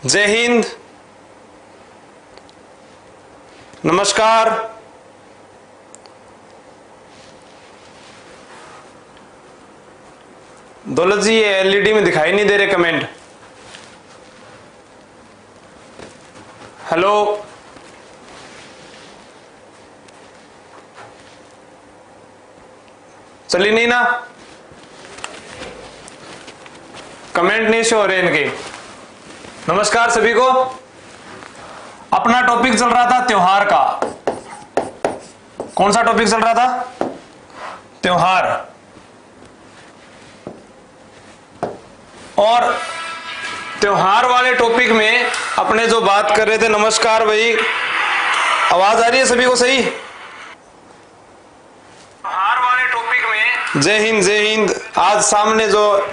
जय हिंद, नमस्कार। दौलत जी, ये एलईडी में दिखाई नहीं दे रहे कमेंट। हेलो, चली नहीं ना, कमेंट नहीं शो हो रहे इनके। नमस्कार सभी को। अपना टॉपिक चल रहा था त्योहार का। कौन सा टॉपिक चल रहा था? त्योहार। और त्योहार वाले टॉपिक में अपने जो बात कर रहे थे, नमस्कार भाई, आवाज आ रही है सभी को सही? त्योहार वाले टॉपिक में जय हिंद, जय हिंद। आज सामने जो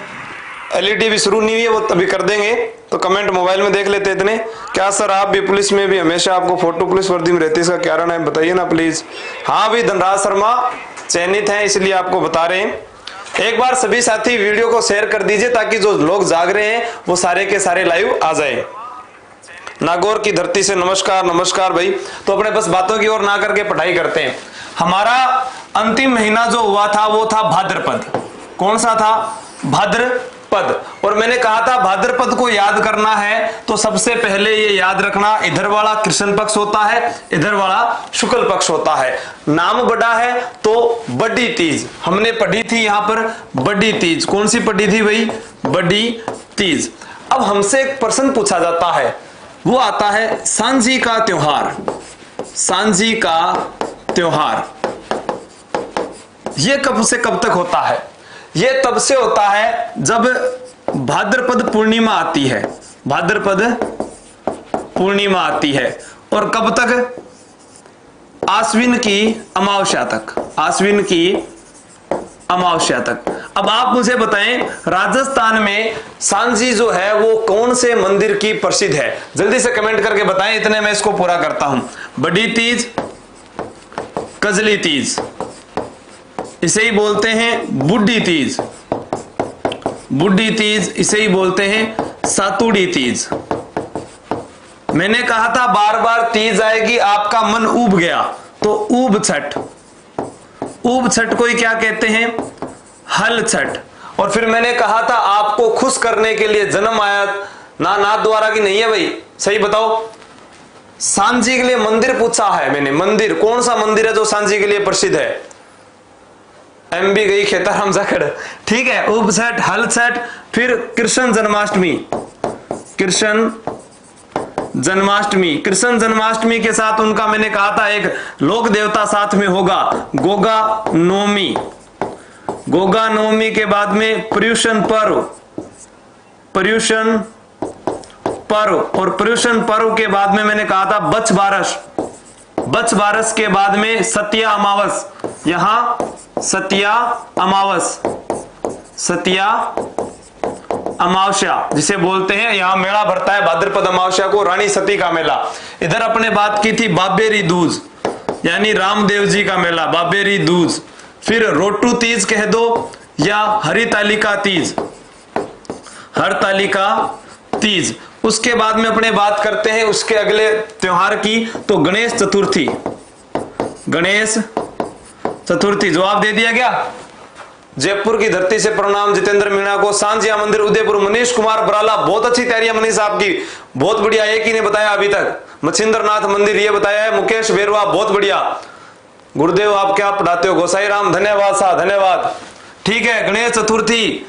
एलईडी भी शुरू नहीं हुई है वो तभी कर देंगे, तो कमेंट मोबाइल में देख लेते इतने। क्या सर आप भी पुलिस में भी हमेशा आपको फोटो पुलिस वर्दी में रहती है, इसका क्या कारण है बताइए ना प्लीज। हाँ भाई, धनराज शर्मा चयनित है इसलिए आपको बता रहे हैं। एक बार सभी साथी वीडियो को शेयर कर दीजिए ताकि जो लोग जाग रहे हैं वो सारे के सारे लाइव आ जाए। नागौर की धरती से नमस्कार, नमस्कार भाई। तो अपने बस बातों की ओर ना करके पढ़ाई करते हैं। हमारा अंतिम महीना जो हुआ था वो था भाद्रपद। कौन सा था? भाद्रपद। और मैंने कहा था भाद्रपद को याद करना है तो सबसे पहले ये याद रखना, इधर वाला कृष्ण पक्ष होता है, इधर वाला शुक्ल पक्ष होता है। नाम बड़ा है तो बड़ी तीज हमने पढ़ी थी यहां पर। बड़ी तीज कौन सी पढ़ी थी भाई? बड़ी तीज। अब हमसे एक प्रश्न पूछा जाता है, वो आता है सांझी का त्योहार। सांझी का त्योहार ये कब से कब तक होता है? ये तब से होता है जब भाद्रपद पूर्णिमा आती है। भाद्रपद पूर्णिमा आती है। और कब तक? आश्विन की अमावस्या तक। आश्विन की अमावस्या तक। अब आप मुझे बताएं, राजस्थान में सांझी जो है वो कौन से मंदिर की प्रसिद्ध है? जल्दी से कमेंट करके बताएं, इतने मैं इसको पूरा करता हूं। बड़ी तीज, कजली तीज, इसे ही बोलते हैं बुड्ढी तीज। बुड्ढी तीज इसे ही बोलते हैं सातुड़ी तीज। मैंने कहा था बार बार तीज आएगी आपका मन ऊब गया तो ऊब छठ। ऊब छठ को ही क्या कहते हैं? हल छठ। और फिर मैंने कहा था आपको खुश करने के लिए जन्म आया ना नाथ द्वारा की नहीं है भाई, सही बताओ। सांझी के लिए मंदिर पूछा है मैंने। मंदिर कौन सा मंदिर है जो सांझी के लिए प्रसिद्ध है? एमबी गई खेताराम जाखड़, ठीक है। उप छठ, हल छठ, फिर कृष्ण जन्माष्टमी। कृष्ण जन्माष्टमी। कृष्ण जन्माष्टमी के साथ उनका मैंने कहा था एक लोक देवता साथ में होगा, गोगा नवमी। गोगा नवमी के बाद में पर्युषण पर्व। पर्युषण पर्व। और पर्युषण पर्व के बाद में मैंने कहा था बच बारस। बच बारस के बाद में सत्या अमावस। यहां सत्या अमावस, सत्या अमावस्या जिसे बोलते हैं, यहां मेला भरता है भाद्रपद अमावस्या को, रानी सती का मेला। इधर अपने बात की थी बाबेरी दूज यानी रामदेव जी का मेला, बाबेरी दूज। फिर रोटू तीज कह दो या हरितालिका तीज, हरतालिका तीज। उसके बाद में अपने बात करते हैं उसके अगले त्योहार की, तो गणेश चतुर्थी। गणेश चतुर्थी जवाब दे दिया गया। जयपुर की धरती से प्रणाम जितेंद्र मीणा को। सांझिया मंदिर उदयपुर। मनीष कुमार बराला, बहुत अच्छी तैयारियां मनीष आपकी, बहुत बढ़िया। एक ही ने बताया अभी तक। मच्छिंद्रनाथ मंदिर ये बताया है। मुकेश बेरवा, बहुत बढ़िया। गुरुदेव आप क्या पढ़ाते हो? गोसाई राम, धन्यवाद सा, धन्यवाद। ठीक है, गणेश चतुर्थी।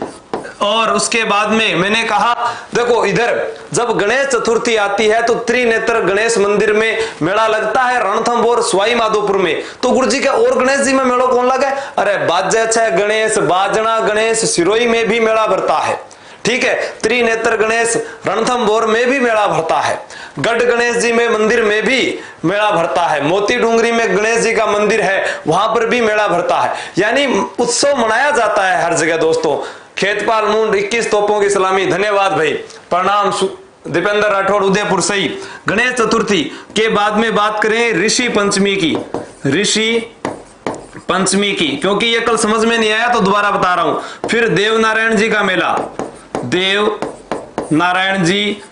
और उसके बाद में मैंने कहा देखो, इधर जब गणेश चतुर्थी आती है तो त्रिनेत्र गणेश मंदिर में मेला लगता है, रणथंभौर सवाई माधोपुर में। तो गुरु जी का और गणेश जी में मेला कौन लगा? अरे बाजे छह गणेश, बाजना गणेश सिरोही में भी मेला भरता है। ठीक है, त्रिनेत्र गणेश रणथंभौर में भी मेला भरता है। गढ़ गणेश जी में मंदिर में भी मेला भरता है। मोती डूंगरी में गणेश जी का मंदिर है, वहां पर भी मेला भरता है। यानी उत्सव मनाया जाता है हर जगह दोस्तों। खेतपाल मुंड 21 तोपों की सलामी, धन्यवाद भाई, प्रणाम। दीपेंद्र राठौड़ उदयपुर, सही। गणेश चतुर्थी के बाद में बात करें ऋषि पंचमी की। ऋषि पंचमी की, क्योंकि ये कल समझ में नहीं आया तो दोबारा बता रहा हूं। फिर देव नारायण जी का मेला, देव नारायण जी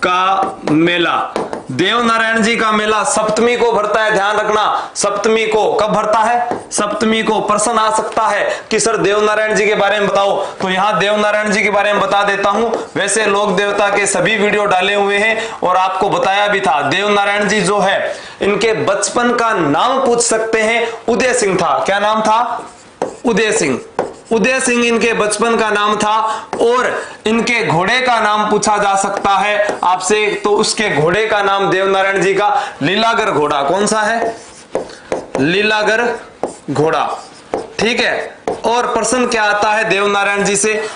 का मेला, देव नारायण जी का मेला सप्तमी को भरता है, ध्यान रखना। सप्तमी को कब भरता है? सप्तमी को। प्रश्न आ सकता है कि सर देव नारायण जी के बारे में बताओ, तो यहाँ देव नारायण जी के बारे में बता देता हूं। वैसे लोक देवता के सभी वीडियो डाले हुए हैं और आपको बताया भी था। देव नारायण जी जो है, इनके बचपन का नाम पूछ सकते हैं, उदय सिंह था। क्या नाम था? उदय सिंह। उदय सिंह इनके बचपन का नाम था। और इनके घोड़े का नाम पूछा जा सकता है आपसे, तो उसके घोड़े का नाम देव नारायण जी का लीलागर घोड़ा। कौन सा है? लीलागर घोड़ा। ठीक है। और प्रश्न क्या आता है देव नारायण जी से?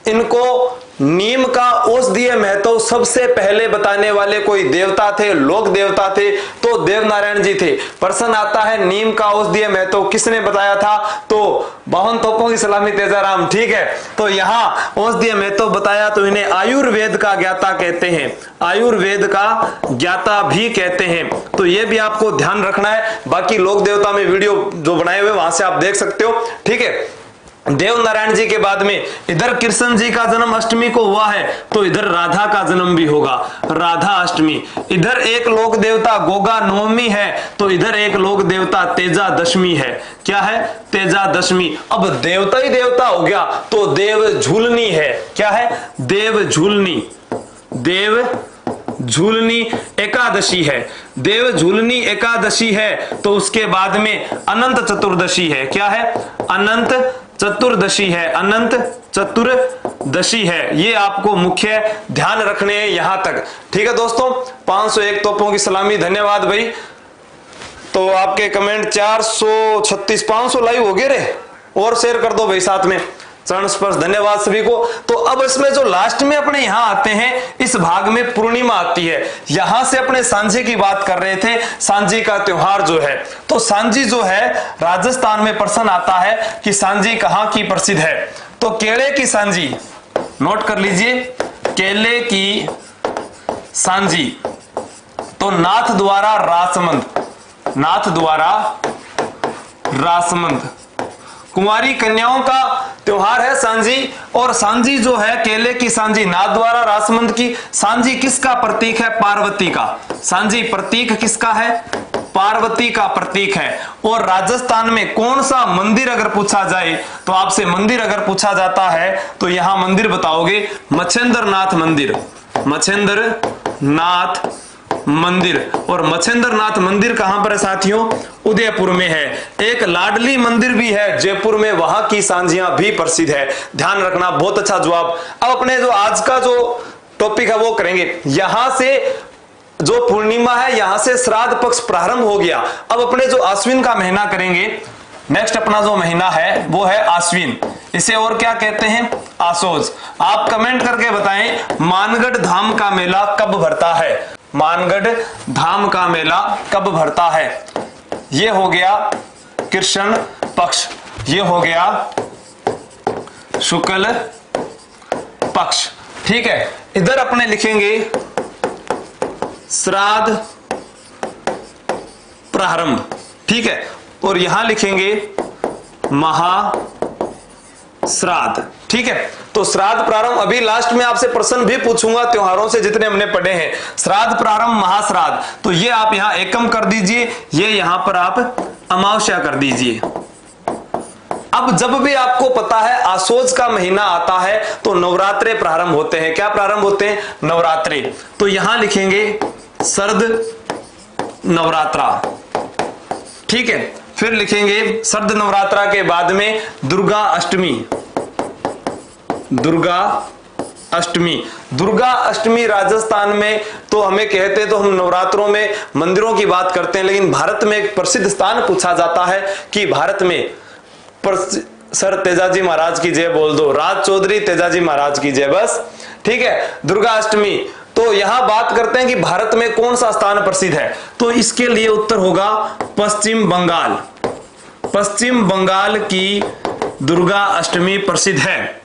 इनको नीम का औषधीय महत्व सबसे पहले बताने वाले कोई देवता थे, लोक देवता थे, तो देव नारायण जी थे। प्रश्न आता है नीम का औषधीय महत्व किसने बताया था? तो 52 तोपों की सलामी तेजाराम। ठीक है। तो यहाँ औषधीय महत्व बताया, तो इन्हें आयुर्वेद का ज्ञाता कहते हैं, आयुर्वेद का ज्ञाता भी कहते हैं। तो ये भी आपको ध्यान रखना है। बाकी लोक देवता में वीडियो जो बनाए हुए वहां से आप देख सकते हो। ठीक है। देव नारायण जी के बाद में इधर कृष्ण जी का जन्म अष्टमी को हुआ है, तो इधर राधा का जन्म भी होगा, राधा अष्टमी। इधर एक लोक देवता गोगा नवमी है, तो इधर एक लोक देवता तेजा दशमी है। क्या है? तेजा दशमी। अब देवता ही देवता हो गया, तो देव झूलनी है। क्या है? देव झूलनी। देव झूलनी एकादशी है। देव झूलनी एकादशी है, तो उसके बाद में अनंत चतुर्दशी है। क्या है? अनंत चतुर्दशी है। अनंत चतुर्दशी है। ये आपको मुख्य ध्यान रखने हैं यहां तक। ठीक है दोस्तों, 501 तोपों की सलामी। धन्यवाद भाई। तो आपके कमेंट 436 500 लाइव हो गए रे, और शेयर कर दो भाई साथ में। चरण स्पर्श। धन्यवाद सभी को। तो अब इसमें जो लास्ट में अपने यहां आते हैं, इस भाग में पूर्णिमा आती है। यहां से अपने सांझी की बात कर रहे थे, सांझी का त्योहार जो है। तो सांझी जो है, राजस्थान में प्रश्न आता है कि सांझी कहां की प्रसिद्ध है? तो केले की सांझी, नोट कर लीजिए, केले की सांझी। तो नाथ द्वारा रासमंद, नाथ द्वारा रासमंद, कुंवारी कन्याओं का त्योहार है सांझी। और सांझी जो है, केले की सांझी, नाथ द्वारा रासमंद की सांझी किसका प्रतीक है? पार्वती का। सांझी प्रतीक किसका है? पार्वती का प्रतीक है। और राजस्थान में कौन सा मंदिर अगर पूछा जाए, तो आपसे मंदिर अगर पूछा जाता है, तो यहां मंदिर बताओगे, मच्छेंद्र नाथ मंदिर, मच्छेंद्र नाथ मंदिर। और मच्छेंद्र नाथ मंदिर कहां पर है साथियों? उदयपुर में है। एक लाडली मंदिर भी है जयपुर में, वहां की सांझियां भी प्रसिद्ध है। ध्यान रखना। बहुत अच्छा जवाब। अब अपने जो आज का जो टॉपिक है वो करेंगे। यहां से जो पूर्णिमा है, यहां से श्राद्ध पक्ष प्रारंभ हो गया। अब अपने जो आश्विन का महीना करेंगे। नेक्स्ट अपना जो महीना है वो है आश्विन। इसे और क्या कहते हैं? आसोज। आप कमेंट करके बताएं, मानगढ़ धाम का मेला कब भरता है? मानगढ़ धाम का मेला कब भरता है? ये हो गया कृष्ण पक्ष, ये हो गया शुक्ल पक्ष। ठीक है। इधर अपने लिखेंगे श्राद्ध प्रारंभ। ठीक है। और यहां लिखेंगे महाश्राद्ध। ठीक है। तो श्राद्ध प्रारंभ, अभी लास्ट में आपसे प्रश्न भी पूछूंगा त्योहारों से जितने हमने पढ़े हैं। श्राद्ध प्रारंभ, महाश्राद्ध। तो ये आप यहां एकम कर दीजिए, ये यहां पर आप अमावस्या कर दीजिए। अब जब भी आपको पता है आसोज का महीना आता है, तो नवरात्रे प्रारंभ होते हैं। क्या प्रारंभ होते हैं? नवरात्रे। तो यहां लिखेंगे शरद नवरात्रा। ठीक है। फिर लिखेंगे शरद नवरात्रा के बाद में दुर्गा अष्टमी, दुर्गा अष्टमी। दुर्गा अष्टमी राजस्थान में तो हमें कहते, तो हम नवरात्रों में मंदिरों की बात करते हैं, लेकिन भारत में एक प्रसिद्ध स्थान पूछा जाता है कि भारत में सर तेजाजी महाराज की जय बोल दो, राज चौधरी तेजाजी महाराज की जय। बस। ठीक है। दुर्गा अष्टमी। तो यहां बात करते हैं कि भारत में कौन सा स्थान प्रसिद्ध है, तो इसके लिए उत्तर होगा पश्चिम बंगाल। पश्चिम बंगाल की दुर्गा अष्टमी प्रसिद्ध है।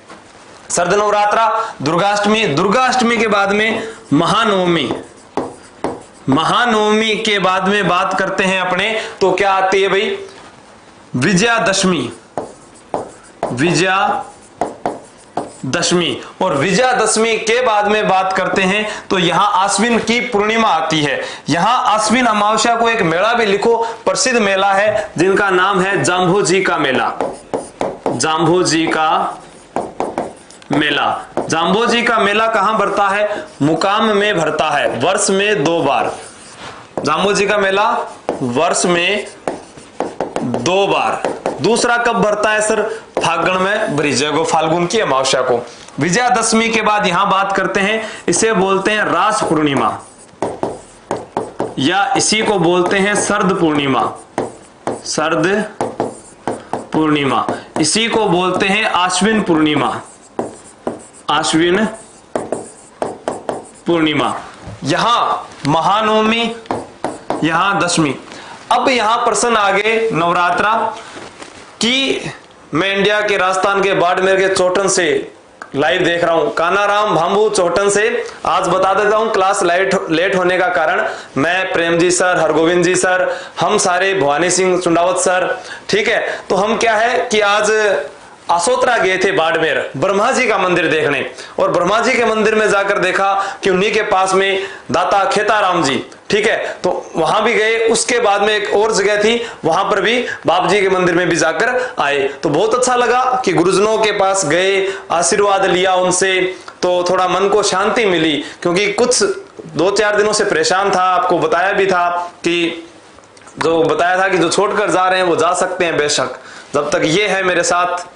शरद नवरात्रा, दुर्गाष्टमी। दुर्गाष्टमी के बाद में महानवमी। महानवमी के बाद में बात करते हैं अपने, तो क्या आती है भाई? विजयादशमी। विजयादशमी। दशमी। और विजयादशमी के बाद में बात करते हैं तो यहां आश्विन की पूर्णिमा आती है। यहां आश्विन अमावस्या को एक मेला भी लिखो, प्रसिद्ध मेला है जिनका नाम है जाम्भोजी का मेला। जाम्भोजी का मेला। जाम्भोजी का मेला कहां भरता है? मुकाम में भरता है, वर्ष में 2 बार। जाम्भोजी का मेला वर्ष में 2 बार। दूसरा कब भरता है सर? फागुन में ब्रिजे को, फाल्गुन की अमावस्या को। विजयादशमी के बाद यहां बात करते हैं, इसे बोलते हैं रास पूर्णिमा या इसी को बोलते हैं शरद पूर्णिमा। शरद पूर्णिमा। इसी को बोलते हैं आश्विन पूर्णिमा। आश्विन पूर्णिमा। यहां महानवमी, यहां दशमी। अब यहां प्रश्न आ गए नवरात्रा कि मैं इंडिया के राजस्थान के बाड़मेर के चोटन से लाइव देख रहा हूं, कानाराम भांबू चोटन से। आज बता देता हूं, क्लास लेट होने का कारण मैं, प्रेम जी सर, हरगोविंद जी सर, हम सारे, भवानी सिंह चुंडावत सर, ठीक है। तो हम क्या है कि आज आसोत्रा गए थे बाड़मेर ब्रह्मा जी का मंदिर देखने, और ब्रह्मा जी के मंदिर में जाकर देखा कि उन्हीं के पास में दाता खेताराम जी, ठीक है, तो वहां भी गए। उसके बाद में एक और जगह थी, वहां पर भी बाप जी के मंदिर में भी जाकर आए। तो बहुत अच्छा लगा कि गुरुजनों के पास गए, आशीर्वाद लिया उनसे, तो थोड़ा मन को शांति मिली। क्योंकि कुछ 2-4 दिनों से परेशान था, आपको बताया भी था कि जो छोड़कर जा रहे हैं वो जा सकते हैं बेशक, जब तक ये है मेरे साथ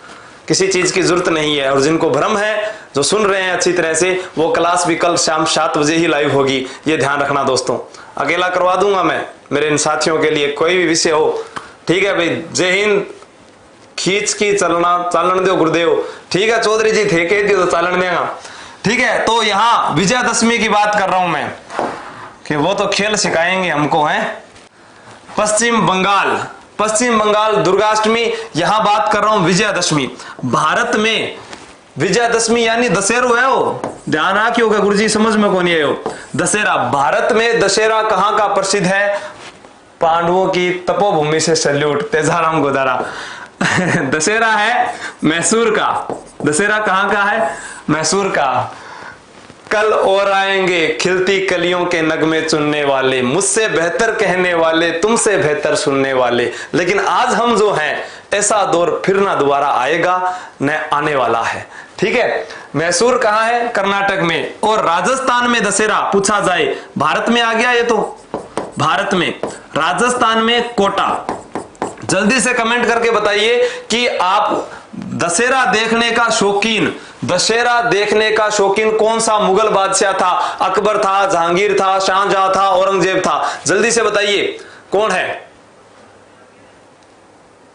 किसी चीज की जरूरत नहीं है। और जिनको भ्रम है, जो सुन रहे हैं अच्छी तरह से, वो क्लास भी कल शाम 7 बजे ही लाइव होगी, ये ध्यान रखना दोस्तों। अकेला करवा दूंगा मैं, मेरे इन साथियों के लिए कोई भी विषय हो, ठीक है भाई। जय हिंद। खींच की चालन दो गुरुदेव, ठीक है। चौधरी जी थे कह दियो तो चालन देगा, ठीक है। तो यहाँ विजयादशमी की बात कर रहा हूं मैं कि वो तो खेल सिखाएंगे हमको, है। पश्चिम बंगाल दुर्गाष्टमी। यहां बात कर रहा हूं विजयादशमी। भारत में विजयादशमी यानी दशहरा है, वो ध्यान रखिए होगा गुरुजी, समझ में कौन आयो। दशहरा, भारत में दशहरा कहां का प्रसिद्ध है? पांडवों की तपोभूमि से सैल्यूट, तेजाराम गोदारा। दशहरा है मैसूर का। दशहरा कहां का है? मैसूर का। कल और आएंगे खिलती कलियों के नगमे चुनने वाले, मुझसे बेहतर कहने वाले, तुमसे बेहतर सुनने वाले। लेकिन आज हम जो हैं, ऐसा दौर फिर ना दोबारा आएगा, न आने वाला है, ठीक है। मैसूर कहां है? कर्नाटक में। और राजस्थान में दशहरा पूछा जाए, भारत में आ गया ये तो, भारत में। राजस्थान में कोटा। जल्दी से कमेंट करके बताइए कि आप दशहरा देखने का शौकीन कौन सा मुगल बादशाह था? अकबर था, जहांगीर था, शाहजहां था, औरंगजेब था? जल्दी से बताइए कौन है?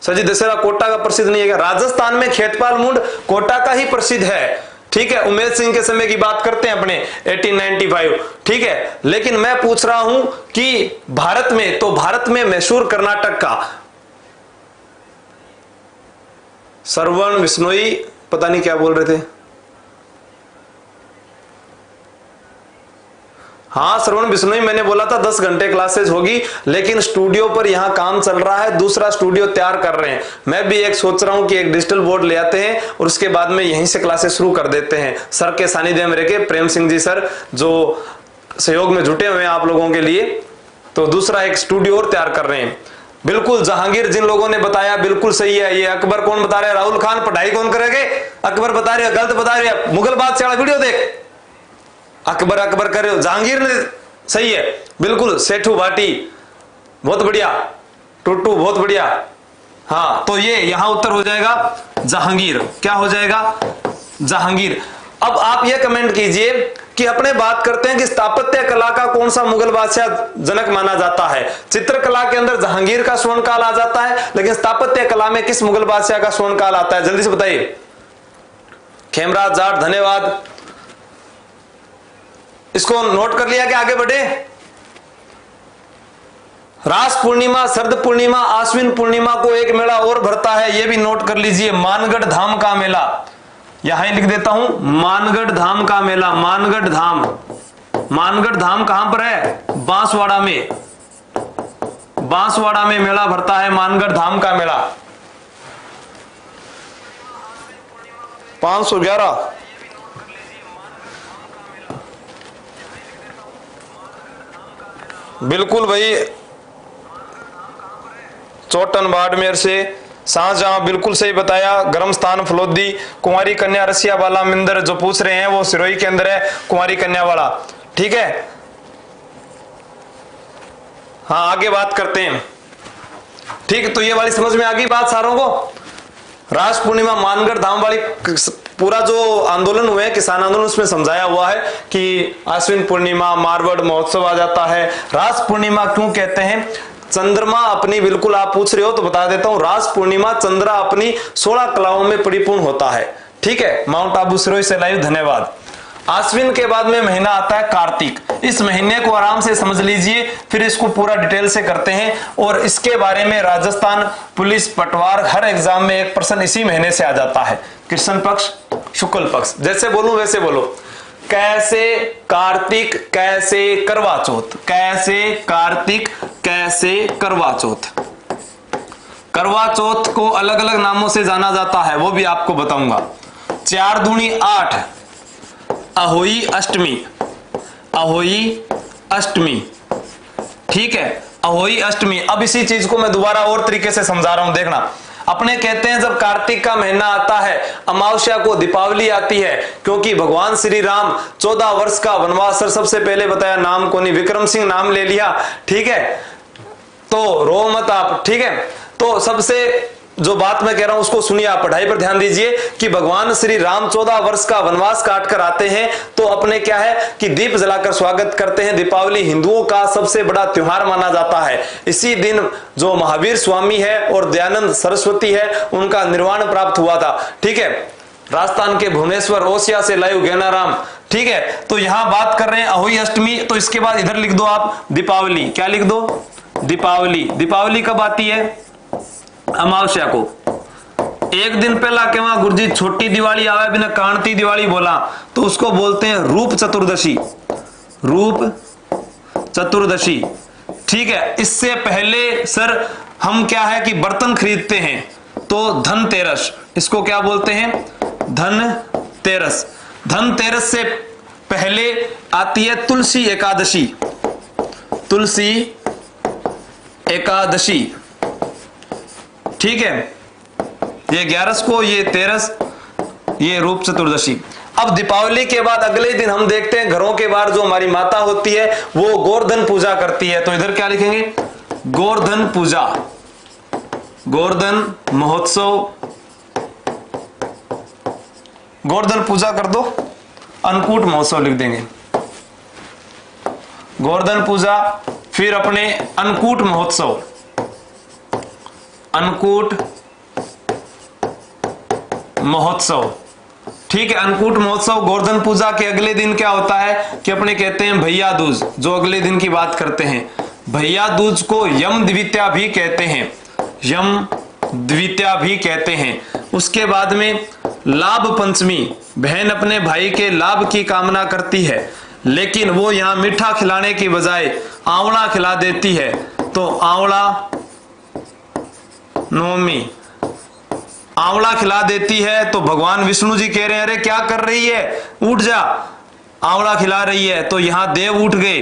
सर जी दशहरा कोटा का प्रसिद्ध नहीं है क्या? राजस्थान में खेतपाल मुंड कोटा का ही प्रसिद्ध है, ठीक है। उमेद सिंह के समय की बात करते हैं अपने 1895, ठीक है। लेकिन मैं पूछ रहा हूं कि भारत में, तो भारत में मैसूर कर्नाटक का। श्रवण बिश्नोई पता नहीं क्या बोल रहे थे। हाँ श्रवण बिश्नोई, मैंने बोला था 10 घंटे क्लासेस होगी, लेकिन स्टूडियो पर यहां काम चल रहा है, दूसरा स्टूडियो तैयार कर रहे हैं। मैं भी एक सोच रहा हूं कि एक डिजिटल बोर्ड ले आते हैं और उसके बाद में यहीं से क्लासेस शुरू कर देते हैं। सर के सानिध्य में रह प्रेम सिंह जी सर जो सहयोग में जुटे हुए हैं आप लोगों के लिए, तो दूसरा एक स्टूडियो और तैयार कर रहे हैं। बिल्कुल जहांगीर जिन लोगों ने बताया बिल्कुल सही है। ये अकबर कौन बता रहे हैं? राहुल खान पढ़ाई कौन करेंगे? अकबर बता रहे हैं, गलत बता रहे हैं। मुगल बादशाह वाला वीडियो देख, अकबर अकबर कर रहे हो, जहांगीर ने सही है बिल्कुल। सेठू भाटी बहुत बढ़िया, टूटू बहुत बढ़िया। हाँ तो ये यहां उत्तर हो जाएगा जहांगीर। क्या हो जाएगा? जहांगीर। अब आप ये कमेंट कीजिए कि अपने बात करते हैं कि स्थापत्य कला का कौन सा मुगल बादशाह जनक माना जाता है? चित्रकला के अंदर जहांगीर का स्वर्ण काल आ जाता है, लेकिन स्थापत्य कला में किस मुगल बादशाह का स्वर्ण काल आता है? जल्दी से बताइए। खेमराज जाट धन्यवाद, इसको नोट कर लिया कि आगे बढ़े। रास पूर्णिमा, शरद पूर्णिमा, आश्विन पूर्णिमा को एक मेला और भरता है, यह भी नोट कर लीजिए, मानगढ़ धाम का मेला। यहां लिख देता हूं, मानगढ़ धाम का मेला। मानगढ़ धाम, मानगढ़ धाम कहां पर है? बांसवाड़ा में। बांसवाड़ा में मेला भरता है मानगढ़ धाम का मेला। 511 बिल्कुल भाई, चोटन बाड़मेर से शाहजहां, बिल्कुल सही बताया। गर्म स्थान फलोदी। कुंवारी कन्या रसिया वाला मिंदर जो पूछ रहे हैं वो सिरोही के अंदर है, कुंवारी कन्या वाला। ठीक है, हाँ आगे बात करते हैं। ठीक, तो ये वाली समझ में आ गई बात सारों को। रास पूर्णिमा मानगढ़ धाम वाली पूरा जो आंदोलन हुए किसान आंदोलन, उसमें समझाया हुआ है कि आश्विन पूर्णिमा मारवाड़ महोत्सव आ जाता है। रास पूर्णिमा क्यों कहते हैं? चंद्रमा अपनी, बिल्कुल आप पूछ रहे हो तो बता देता हूं, रास पूर्णिमा चंद्रा अपनी 16 कलाओं में परिपूर्ण होता है। ठीक है, माउंट आबू सिरोही से लाइव, धन्यवाद। आश्विन के बाद में महीना आता है कार्तिक। इस महीने को आराम से समझ लीजिए, फिर इसको पूरा डिटेल से करते हैं। और इसके बारे में राजस्थान पुलिस पटवार हर एग्जाम में एक प्रश्न इसी महीने से आ जाता है। कृष्ण पक्ष, शुक्ल पक्ष, जैसे बोलूं वैसे बोलो। कैसे कार्तिक, कैसे करवा चौथ, कैसे कार्तिक, कैसे करवा चौथ। करवा चौथ को अलग अलग नामों से जाना जाता है, वो भी आपको बताऊंगा। 4 दूनी 8, अहोई अष्टमी, अहोई अष्टमी। ठीक है, अहोई अष्टमी। अब इसी चीज को मैं दोबारा और तरीके से समझा रहा हूं, देखना। अपने कहते हैं जब कार्तिक का महीना आता है, अमावस्या को दीपावली आती है, क्योंकि भगवान श्री राम 14 वर्ष का वनवास, सबसे पहले बताया नाम को नहीं, विक्रम सिंह नाम ले लिया। ठीक है, तो रो मत आप। ठीक है, तो सबसे जो बात मैं कह रहा हूं उसको सुनिए, आप पढ़ाई पर ध्यान दीजिए कि भगवान श्री राम 14 वर्ष का वनवास काट कर आते हैं, तो अपने क्या है कि दीप जलाकर स्वागत करते हैं। दीपावली हिंदुओं का सबसे बड़ा त्योहार माना जाता है। इसी दिन जो महावीर स्वामी है और दयानंद सरस्वती है, उनका निर्वाण प्राप्त हुआ था। ठीक है, राजस्थान के भुवनेश्वर ओसिया से लाइव ज्ञानाराम। ठीक है, तो यहां बात कर रहे हैं अहोई अष्टमी, तो इसके बाद इधर लिख दो आप दीपावली। क्या लिख दो? दीपावली। दीपावली कब आती है? अमावस्या को। एक दिन पहला केवा गुरुजी छोटी दिवाली आवे बिना कांति दिवाली बोला, तो उसको बोलते हैं रूप चतुर्दशी, रूप चतुर्दशी। ठीक है, इससे पहले सर हम क्या है कि बर्तन खरीदते हैं, तो धनतेरस, इसको क्या बोलते हैं? धनतेरस। धनतेरस से पहले आती है तुलसी एकादशी, तुलसी एकादशी। ठीक है, ये 11 को, ये 13, ये रूप चतुर्दशी। अब दीपावली के बाद अगले दिन हम देखते हैं घरों के बाहर जो हमारी माता होती है वो गोवर्धन पूजा करती है, तो इधर क्या लिखेंगे? गोवर्धन पूजा, गोवर्धन महोत्सव, गोवर्धन पूजा कर दो, अन्नकूट महोत्सव लिख देंगे, गोवर्धन पूजा। फिर अपने अन्नकूट महोत्सव, अन्नकूट महोत्सव। ठीक है, अन्नकूट महोत्सव। गोवर्धन पूजा के अगले दिन क्या होता है कि अपने कहते हैं भैया दूज, जो अगले दिन की बात करते हैं। भैया दूज को यम द्वितीया भी कहते हैं, यम द्वितीया भी कहते हैं। उसके बाद में लाभ पंचमी, बहन अपने भाई के लाभ की कामना करती है, लेकिन वो यहां मीठा खिलाने की बजाय आंवला खिला देती है, तो आंवला नवमी, आंवला खिला देती है। तो भगवान विष्णु जी कह रहे हैं अरे क्या कर रही है, उठ जा, आंवला खिला रही है। तो यहां देव उठ गए,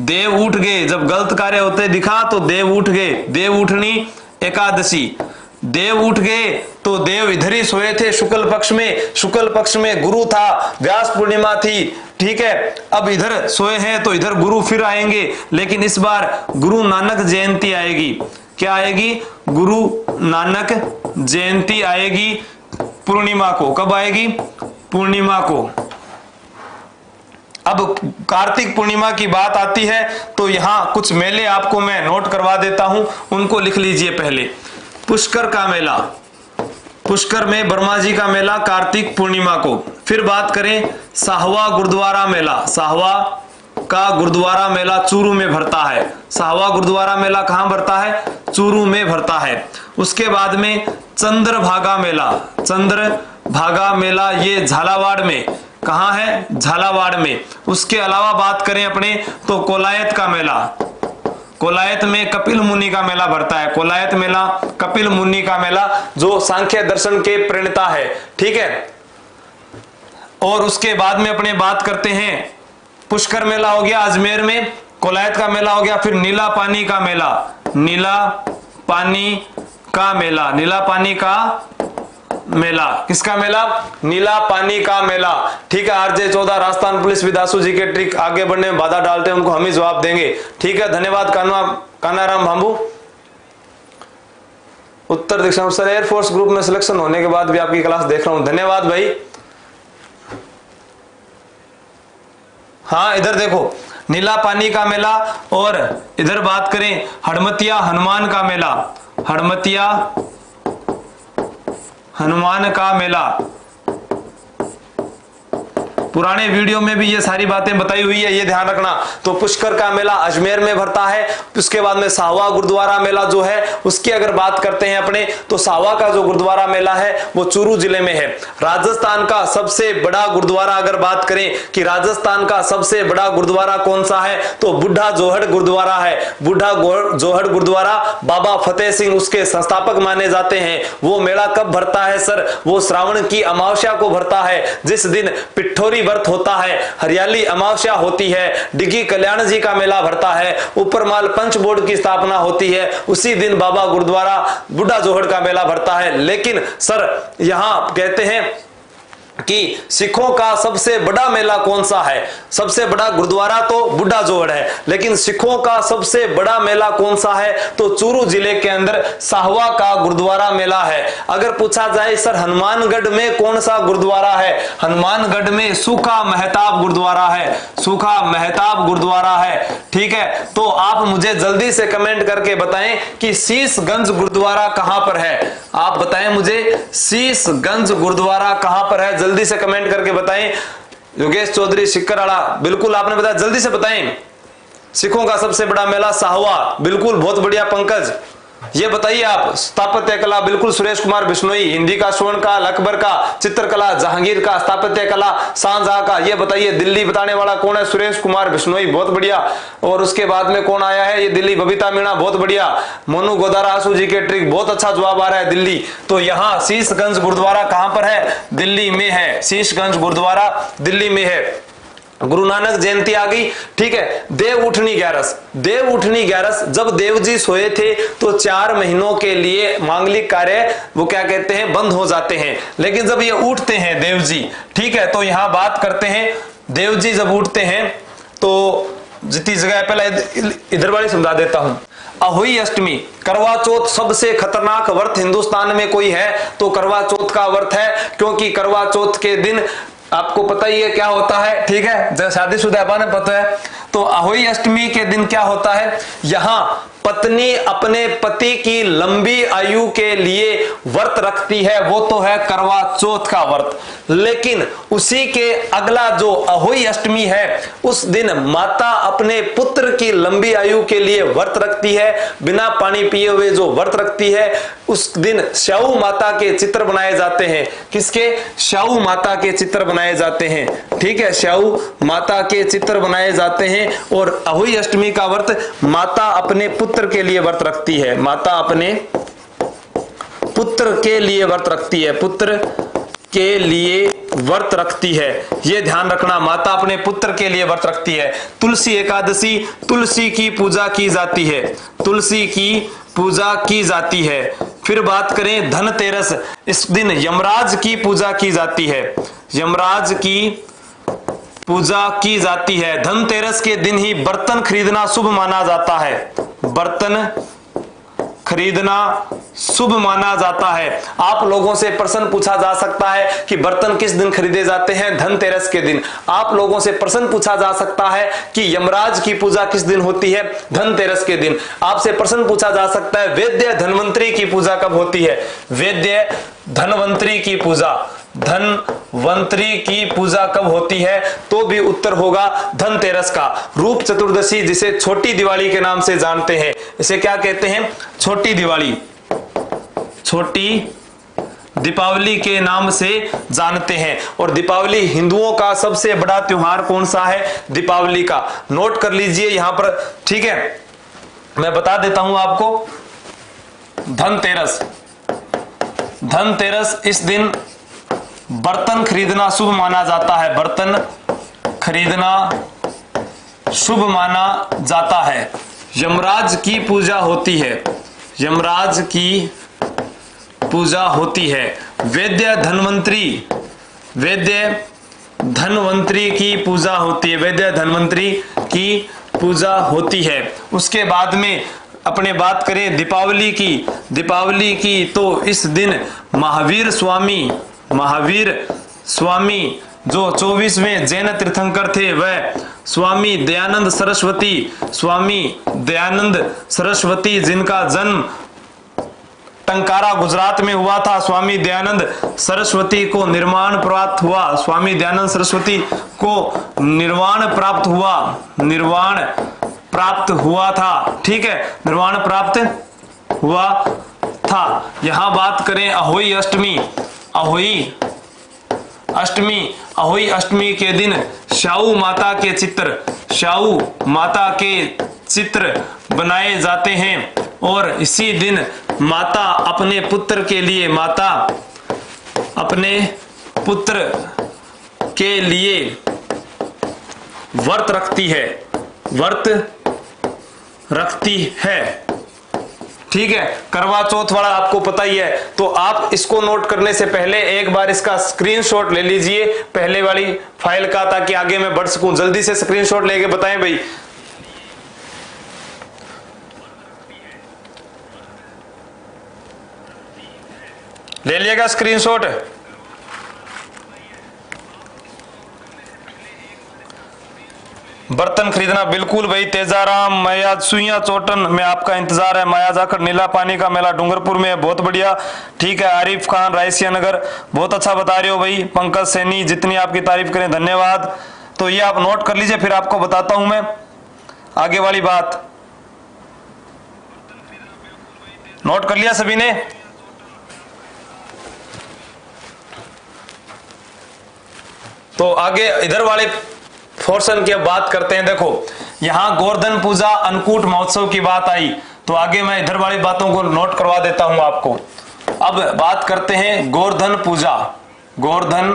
देव उठ गए। जब गलत कार्य होते दिखा तो देव उठ गए, देव उठनी एकादशी। देव उठ गए तो देव इधर ही सोए थे शुक्ल पक्ष में, शुक्ल पक्ष में गुरु था, व्यास पूर्णिमा थी। ठीक है, अब इधर सोए हैं तो इधर गुरु फिर आएंगे, लेकिन इस बार गुरु नानक जयंती आएगी। क्या आएगी? गुरु नानक जयंती आएगी पूर्णिमा को। कब आएगी? पूर्णिमा को। अब कार्तिक पूर्णिमा की बात आती है तो यहां कुछ मेले आपको मैं नोट करवा देता हूं, उनको लिख लीजिए पहले। पुष्कर का मेला, पुष्कर में ब्रह्मा जी का मेला कार्तिक पूर्णिमा को। फिर बात करें साहवा गुरुद्वारा मेला, साहवा का गुरुद्वारा मेला चूरू में भरता है। साहवा गुरुद्वारा मेला कहां भरता है? चूरू में भरता है। उसके बाद में चंद्रभागा मेला, चंद्रभागा मेला ये झालावाड़ में, कहां है? झालावाड़ में। उसके अलावा बात करें अपने तो कोलायत का मेला, कोलायत में कपिल मुनि का मेला भरता है। कोलायत मेला कपिल मुनि का मेला जो सांख्य दर्शन के प्रणेता है। ठीक है, और उसके बाद में अपने बात करते हैं पुष्कर मेला हो गया अजमेर में, कोलायत का मेला हो गया, फिर नीला पानी का मेला, नीला पानी का मेला, नीला पानी का मेला, किसका मेला? नीला पानी का मेला। ठीक है, आरजे 14 राजस्थान पुलिस विदासु जी के ट्रिक आगे बढ़ने में बाधा डालते हैं, उनको हम ही जवाब देंगे। ठीक है, धन्यवाद कानाराम भांबू। उत्तर दिशा सर, एयरफोर्स ग्रुप में सिलेक्शन होने के बाद भी आपकी क्लास देख रहा हूं, धन्यवाद भाई। हाँ, इधर देखो नीला पानी का मेला, और इधर बात करें हड़मतिया हनुमान का मेला, हड़मतिया हनुमान का मेला। पुराने वीडियो में भी ये सारी बातें बताई हुई है, ये ध्यान रखना। तो पुष्कर का मेला अजमेर में भरता है। उसके बाद में साहवा गुरुद्वारा मेला जो है, उसकी अगर बात करते हैं अपने, तो साहवा का जो गुरुद्वारा मेला है वो चूरू जिले में है। राजस्थान का सबसे बड़ा गुरुद्वारा अगर बात करें कि राजस्थान का सबसे बड़ा गुरुद्वारा कौन सा है, तो बुढ़ा जोहड़ गुरुद्वारा है। बुढ़ा जोहड़ गुरुद्वारा बाबा फतेह सिंह उसके संस्थापक माने जाते हैं। वो मेला कब भरता है सर? वो श्रावण की अमावस्या को भरता है, जिस दिन पिठोरी व्रत होता है, हरियाली अमावस्या होती है, डिगी कल्याण जी का मेला भरता है, ऊपरमाल पंच बोर्ड की स्थापना होती है, उसी दिन बाबा गुरुद्वारा बुढ़ा जोहड़ का मेला भरता है। लेकिन सर यहां कहते हैं कि सिखों का सबसे बड़ा मेला कौन सा है? सबसे बड़ा गुरुद्वारा तो बुढ़ा जोहड़ है, लेकिन सिखों का सबसे बड़ा मेला कौन सा है? तो चूरू जिले के अंदर साहवा का गुरुद्वारा मेला है। अगर पूछा जाए सर हनुमानगढ़ में कौन सा गुरुद्वारा है? हनुमानगढ़ में सूखा महताब गुरुद्वारा है, सूखा महताब गुरुद्वारा है। ठीक है, तो आप मुझे जल्दी से कमेंट करके बताएं कि शीशगंज गुरुद्वारा कहां पर है। आप बताएं मुझे शीशगंज गुरुद्वारा कहां पर है, जल्दी से कमेंट करके बताएं। योगेश चौधरी सिक्करवाला, बिल्कुल आपने बताया, जल्दी से बताएं। सिखों का सबसे बड़ा मेला साहवा, बिल्कुल बहुत बढ़िया पंकज। ये बताइए आप, स्थापत्य कला बिल्कुल सुरेश कुमार बिश्नोई, हिंदी का स्वर्ण काल अकबर का, चित्रकला जहांगीर का, स्थापत्य कला शाहजहां का। ये बताइए दिल्ली बताने वाला कौन है? सुरेश कुमार बिश्नोई, बहुत बढ़िया। और उसके बाद में कौन आया है? ये दिल्ली बबीता मीणा, बहुत बढ़िया। मोनू गोदारा आसू जी के ट्रिक, बहुत अच्छा जवाब आ रहा है दिल्ली। तो यहाँ शीशगंज गुरुद्वारा कहां पर है? दिल्ली में है। शीशगंज गुरुद्वारा दिल्ली में है। गुरु नानक जयंती आ गई। ठीक है, देव उठनी ग्यारस, देव उठनी ग्यारस, जब देव जी सोए थे तो 4 महीनों के लिए मांगलिक कार्य वो क्या कहते हैं, बंद हो जाते हैं। लेकिन जब ये उठते हैं देव जी, ठीक है, तो यहां बात करते हैं देव जी जब उठते हैं तो जितनी जगह, पहले इधर वाली समझा देता हूं। अहोई अष्टमी, करवा चौथ सबसे खतरनाक व्रत हिंदुस्तान में कोई है तो करवा चौथ का व्रत है, क्योंकि करवा चौथ के दिन आपको पता ही है क्या होता है। ठीक है, जब शादीशुदा ने पता है। तो अहोई अष्टमी के दिन क्या होता है, यहां पत्नी अपने पति की लंबी आयु के लिए व्रत रखती है, वो तो है करवा चौथ का व्रत। लेकिन उसी के अगला जो अहोई अष्टमी है, उस दिन माता अपने पुत्र की लंबी आयु के लिए व्रत रखती है, बिना पानी पिए हुए जो व्रत रखती है। उस दिन श्याऊ माता के चित्र बनाए जाते हैं। किसके? श्याऊ माता के चित्र बनाए जाते हैं। ठीक है, श्याऊ माता के चित्र बनाए जाते हैं। और अहोई अष्टमी का व्रत माता अपने पुत्र के लिए व्रत रखती है, माता अपने पुत्र के लिए व्रत रखती है, पुत्र के लिए व्रत रखती है। यह ध्यान रखना, माता अपने पुत्र के लिए व्रत रखती है। तुलसी एकादशी, तुलसी की पूजा की जाती है, तुलसी की पूजा की जाती है। फिर बात करें धनतेरस, इस दिन यमराज की पूजा की जाती है, यमराज की पूजा की जाती है। धनतेरस के दिन ही बर्तन खरीदना शुभ माना जाता है, बर्तन खरीदना शुभ माना जाता है। आप लोगों से प्रश्न पूछा जा सकता है कि बर्तन किस दिन खरीदे जाते हैं? धनतेरस के दिन। आप लोगों से प्रश्न पूछा जा सकता है कि यमराज की पूजा किस दिन होती है? धनतेरस के दिन। आपसे प्रश्न पूछा जा सकता है वैद्य धन्वंतरी की पूजा कब होती है? वैद्य धन्वंतरी की पूजा, धनवंतरी की पूजा कब होती है? तो भी उत्तर होगा धनतेरस का। रूप चतुर्दशी, जिसे छोटी दिवाली के नाम से जानते हैं, इसे क्या कहते हैं? छोटी दिवाली, छोटी दीपावली के नाम से जानते हैं। और दीपावली हिंदुओं का सबसे बड़ा त्योहार कौन सा है? दीपावली का। नोट कर लीजिए यहां पर। ठीक है, मैं बता देता हूं आपको। धनतेरस, धनतेरस इस दिन बर्तन खरीदना शुभ माना जाता है, बर्तन खरीदना शुभ माना जाता है। यमराज की पूजा होती है, यमराज की पूजा होती है। वैद्य धन्वंतरी, वैद्य धन्वंतरी की पूजा होती है, वैद्य धन्वंतरी की पूजा होती है। उसके बाद में अपने बात करें दीपावली की, दीपावली की तो इस दिन महावीर स्वामी, महावीर स्वामी जो 24वें जैन तीर्थंकर थे वह स्वामी दयानंद सरस्वती, स्वामी दयानंद सरस्वती जिनका जन्म टंकारा गुजरात में हुआ था, स्वामी दयानंद सरस्वती को निर्वाण प्राप्त हुआ, स्वामी दयानंद सरस्वती को निर्वाण प्राप्त हुआ, निर्वाण प्राप्त हुआ था। ठीक है, निर्वाण प्राप्त हुआ था। यहां बात करें अहोई अष्टमी, अहोई अष्टमी, अहोई अष्टमी के दिन श्याऊ माता के चित्र, श्याऊ माता के चित्र बनाए जाते हैं और इसी दिन माता अपने पुत्र के लिए, माता अपने पुत्र के लिए व्रत रखती है, व्रत रखती है। ठीक है, करवा चौथ वाला आपको पता ही है, तो आप इसको नोट करने से पहले एक बार इसका स्क्रीनशॉट ले लीजिए पहले वाली फाइल का, ताकि आगे मैं बढ़ सकूं। जल्दी से स्क्रीनशॉट लेके बताएं भाई। ले लिएगा स्क्रीनशॉट। बर्तन खरीदना बिल्कुल भाई। तेजाराम माया सुइया चोटन में आपका इंतजार है। माया जाखड़ नीला पानी का मेला डूंगरपुर में है, बहुत बढ़िया। ठीक है, आरिफ खान रायसिया नगर बहुत अच्छा बता रहे हो भाई। पंकज सैनी जितनी आपकी तारीफ करें धन्यवाद। तो ये आप नोट कर लीजिए, फिर आपको बताता हूं मैं आगे वाली बात। नोट कर लिया सभी ने? तो आगे इधर वाले पोर्शन की बात करते हैं। देखो यहां गोवर्धन पूजा अन्नकूट महोत्सव की बात आई, तो आगे मैं इधर वाली बातों को नोट करवा देता हूं आपको। अब बात करते हैं गोवर्धन पूजा, गोवर्धन